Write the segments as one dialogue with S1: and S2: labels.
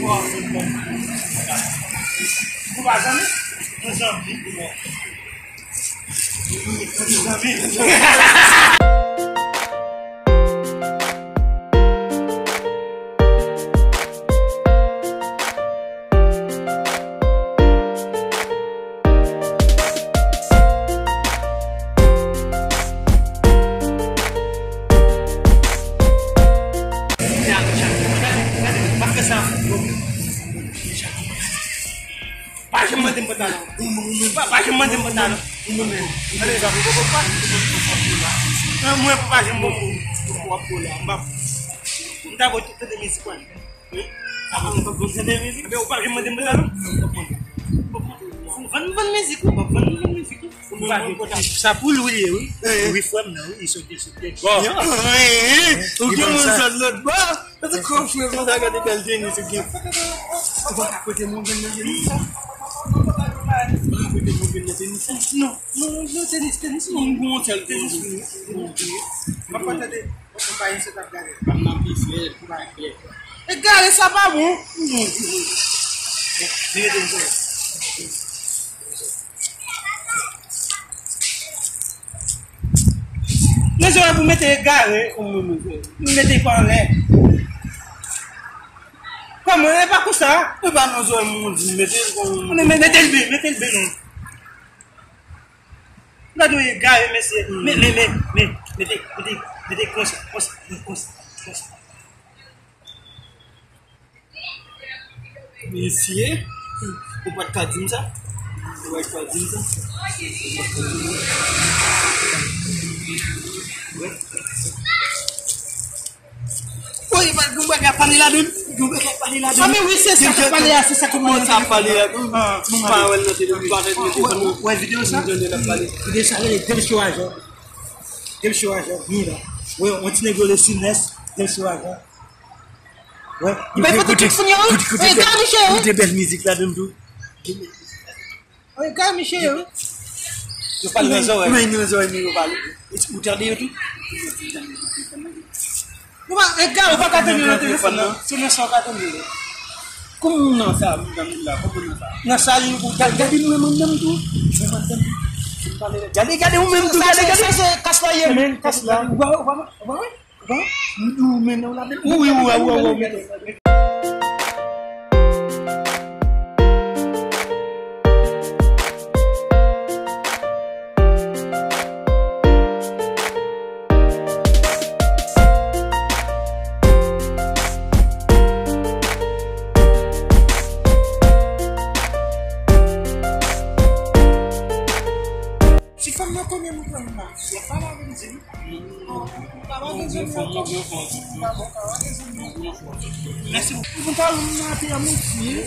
S1: Wah, bom. Bahasa ni? Zambi. Zambi.
S2: Sapuluh dia, we from now, iso.
S1: O que você não vai? Eu confio que você vai ter bem isso aqui. Aku teh mungkin no tenis nunggu hotel tenis. Apa tadi? Pemain setak gare. Gare sababu. Dia tu. Mas eu vou meter gare, meter para lá. Como é para custar? Eu vou nos meter bem. Não do gare, meter coisa. Ici, o pode cadinza, vai cadinza. Oi, mas gue gak panila dun. Kami wishes sa panila sa kumon sa panila. Bawal na din bakit mo ko video sa video sa del show mira. We on tine go le sinnes del show ouais, il va écouter écoutez belle musique là dedans. Ouais, quand Michel. Je parle de ça ouais. Mais nous on parle. Est-ce que tu as dit tout? Mas gars, on va pas tenir le téléphone. C'est ne sont pas tenir. Comment non ça alhamdulillah, comment ça? Na sali ko jadi nous même tout. Jadi ou même tout, jadi c'est kasla yemen, kasla. Va. Nous men on la. Oui. Merci beaucoup. Vous parlez de la moitié.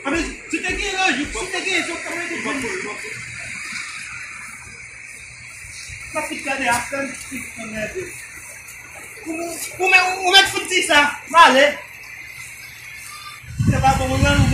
S1: Habis kita ke lagi, so kami tu betul. Tapi kada akan kita ada. Como é que foi isso? Vale. Você vai para o lugar no